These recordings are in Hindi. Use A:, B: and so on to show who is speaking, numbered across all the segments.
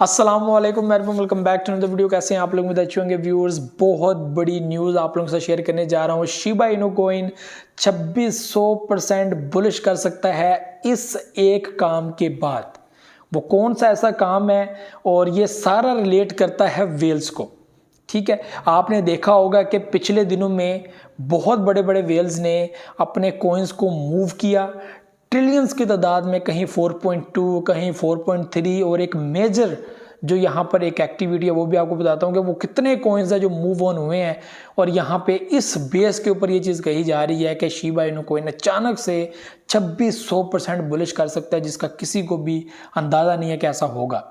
A: अस्सलामुअलैकुम welcome back to another video. कैसे हैं आप लोग? अच्छे होंगे व्यूअर्स। बहुत बड़ी न्यूज़ आप लोगों से शेयर करने जा रहा हूँ। शिबा इनू कॉइन 2600% बुलिश कर सकता है इस एक काम के बाद। वो कौन सा ऐसा काम है और ये सारा रिलेट करता है वेल्स को। ठीक है, आपने देखा होगा कि पिछले दिनों में बहुत बड़े बड़े वेल्स ने अपने कॉइन्स को मूव किया ट्रिलियंस की तादाद में, कहीं 4.2 कहीं 4.3, और एक मेजर जो यहाँ पर एक एक्टिविटी है वो भी आपको बताता हूँ कि वो कितने कॉइन्स है जो मूव ऑन हुए हैं। और यहाँ पे इस बेस के ऊपर ये चीज़ कही जा रही है कि शिबा इनू कॉइन अचानक से 2600% बुलिश कर सकता है, जिसका किसी को भी अंदाज़ा नहीं है कि ऐसा होगा।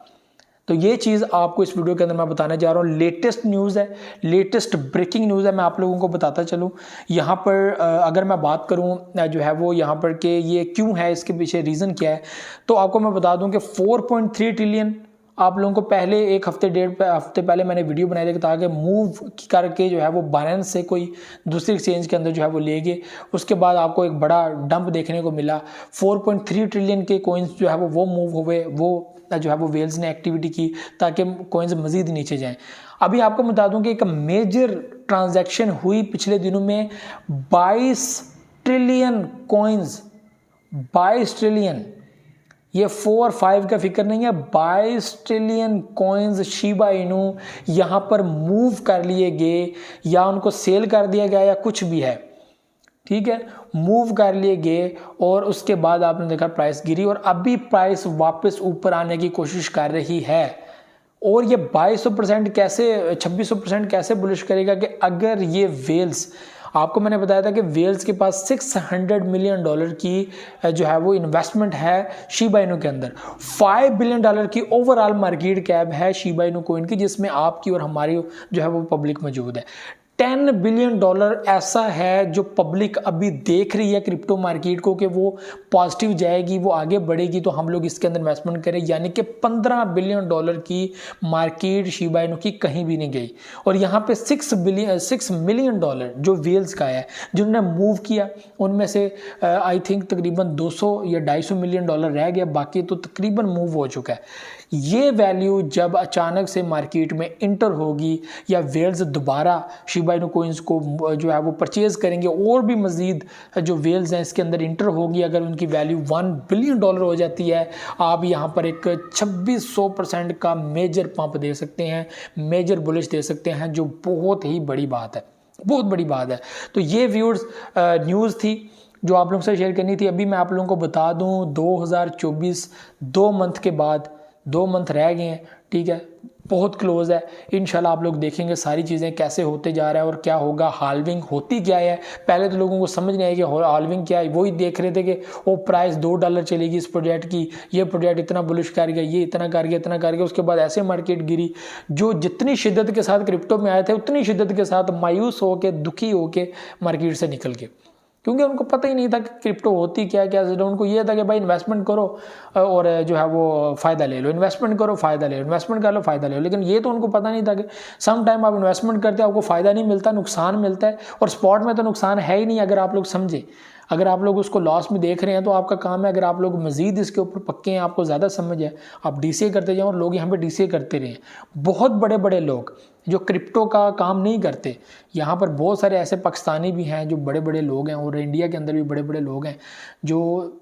A: तो ये चीज़ आपको इस वीडियो के अंदर मैं बताने जा रहा हूँ। लेटेस्ट न्यूज़ है, लेटेस्ट ब्रेकिंग न्यूज़ है, मैं आप लोगों को बताता चलूँ। यहाँ पर अगर मैं बात करूँ जो है वो यहाँ पर कि ये क्यों है, इसके पीछे रीज़न क्या है, तो आपको मैं बता दूँ कि 4.3 ट्रिलियन आप लोगों को पहले एक हफ्ते डेढ़ हफ्ते पहले मैंने वीडियो बनाई थी ताकि मूव करके जो है वो बाइनेंस से कोई दूसरी एक्सचेंज के अंदर जो है वो ले गए। उसके बाद आपको एक बड़ा डंप देखने को मिला। 4.3 ट्रिलियन के कॉइन्स जो है वो मूव हुए, वो जो है वो वेल्स ने एक्टिविटी की ताकि कॉइन्स मजीद नीचे जाएं। अभी आपको बता दूं कि एक मेजर ट्रांजैक्शन हुई पिछले दिनों में 22 ट्रिलियन कॉइन्स, 22 ट्रिलियन, ये 4 5 का फिक्र नहीं है, 22 ट्रिलियन कॉइन्स शिबा इनू यहाँ पर मूव कर लिए गए, या उनको सेल कर दिया गया या कुछ भी है। ठीक है, मूव कर लिए गए और उसके बाद आपने देखा प्राइस गिरी और अभी प्राइस वापस ऊपर आने की कोशिश कर रही है। और ये 2200% कैसे 2600% कैसे बुलिश करेगा कि अगर ये वेल्स, आपको मैंने बताया था कि वेल्स के पास $600 मिलियन की जो है वो इन्वेस्टमेंट है शिबा इनू के अंदर। $5 बिलियन की ओवरऑल मार्केट कैप है शिबा इनू कॉइन की, जिसमें आपकी और हमारी जो है वो पब्लिक मौजूद है। $10 बिलियन ऐसा है जो पब्लिक अभी देख रही है क्रिप्टो मार्केट को कि वो पॉजिटिव जाएगी, वो आगे बढ़ेगी, तो हम लोग इसके अंदर इन्वेस्टमेंट करें। यानी कि $15 बिलियन की मार्केट शिबा इनू की कहीं भी नहीं गई। और यहाँ पे $6 मिलियन जो वेल्स का है जिन्होंने मूव किया, उनमें से आई थिंक तकरीबन 200 या $250 मिलियन रह गया, बाकी तो तकरीबन मूव हो चुका है। ये वैल्यू जब अचानक से मार्केट में इंटर होगी या वेल्स दोबारा शिबा इनू कॉइन्स को जो है वो परचेज करेंगे और भी मजीद जो वेल्स हैं इसके अंदर इंटर होगी, अगर उनकी वैल्यू $1 बिलियन हो जाती है, आप यहाँ पर एक 2600% का मेजर पंप दे सकते हैं, मेजर बुलिश दे सकते हैं, जो बहुत ही बड़ी बात है, बहुत बड़ी बात है। तो ये व्यूअर्स न्यूज़ थी जो आप लोगों से शेयर करनी थी। अभी मैं आप लोगों को बता दूं 2024 2 मंथ के बाद, 2 मंथ रह गए हैं। ठीक है, बहुत क्लोज है। इंशाल्लाह आप लोग देखेंगे सारी चीज़ें कैसे होते जा रहा है और क्या होगा, हाल्विंग होती क्या है। पहले तो लोगों को समझ नहीं आई कि हाल्विंग क्या है, वही देख रहे थे कि वो प्राइस $2 चलेगी इस प्रोजेक्ट की, ये प्रोजेक्ट इतना बुलिश कर गया, ये इतना कर गया, इतना कर गया। उसके बाद ऐसे मार्केट गिरी। जो जितनी शिद्दत के साथ क्रिप्टो में आए थे उतनी शिद्दत के साथ मायूस होकर, दुखी होकर मार्केट से निकल गए, क्योंकि उनको पता ही नहीं था कि क्रिप्टो होती क्या क्या। उनको ये था कि भाई इन्वेस्टमेंट करो और जो है वो फ़ायदा ले लो, इन्वेस्टमेंट करो फ़ायदा ले लो, इन्वेस्टमेंट कर लो फ़ायदा ले लो। लेकिन ये तो उनको पता नहीं था कि सम टाइम आप इन्वेस्टमेंट करते हो आपको फ़ायदा नहीं मिलता, नुकसान मिलता है। और स्पॉट में तो नुकसान है ही नहीं, अगर आप लोग समझे। अगर आप लोग उसको लॉस में देख रहे हैं तो आपका काम है, अगर आप लोग मजीद इसके ऊपर पक्के हैं, आपको ज़्यादा समझ है, आप डीसीए करते जाओ और लोग यहाँ पे डीसीए करते रहे। बहुत बड़े बड़े लोग जो क्रिप्टो का काम नहीं करते, यहाँ पर बहुत सारे ऐसे पाकिस्तानी भी हैं जो बड़े बड़े लोग हैं, और इंडिया के अंदर भी बड़े बड़े लोग हैं जो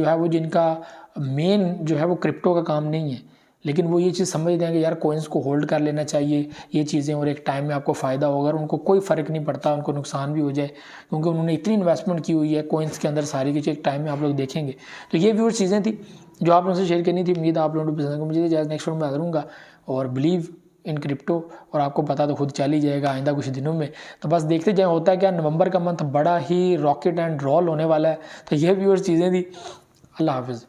A: है वो जिनका मेन जो है वो क्रिप्टो का काम नहीं है, लेकिन वो ये चीज़ समझते हैं कि यार कॉइन्स को होल्ड कर लेना चाहिए ये चीज़ें, और एक टाइम में आपको फ़ायदा होगा। और उनको कोई फ़र्क नहीं पड़ता उनको नुकसान भी हो जाए, क्योंकि उन्होंने इतनी इन्वेस्टमेंट की हुई है कॉइन्स के अंदर सारी की चीज़, एक टाइम में आप लोग देखेंगे। तो ये व्यूअर्स चीज़ें थी जो आप लोगों से शेयर करनी थी। उम्मीद आप लोगों को पसंद आएगा। मुझे नेक्स्ट वीडियो में हाजिर हूँगा और बिलीव इन क्रिप्टो, और आपको पता तो खुद चल ही जाएगा आइंदा कुछ दिनों में। तो बस देखते जाए होता है क्या। नवंबर का मंथ बड़ा ही रॉकेट एंड रोल होने वाला है। तो ये व्यूअर्स चीज़ें थी। अल्लाह हाफिज़।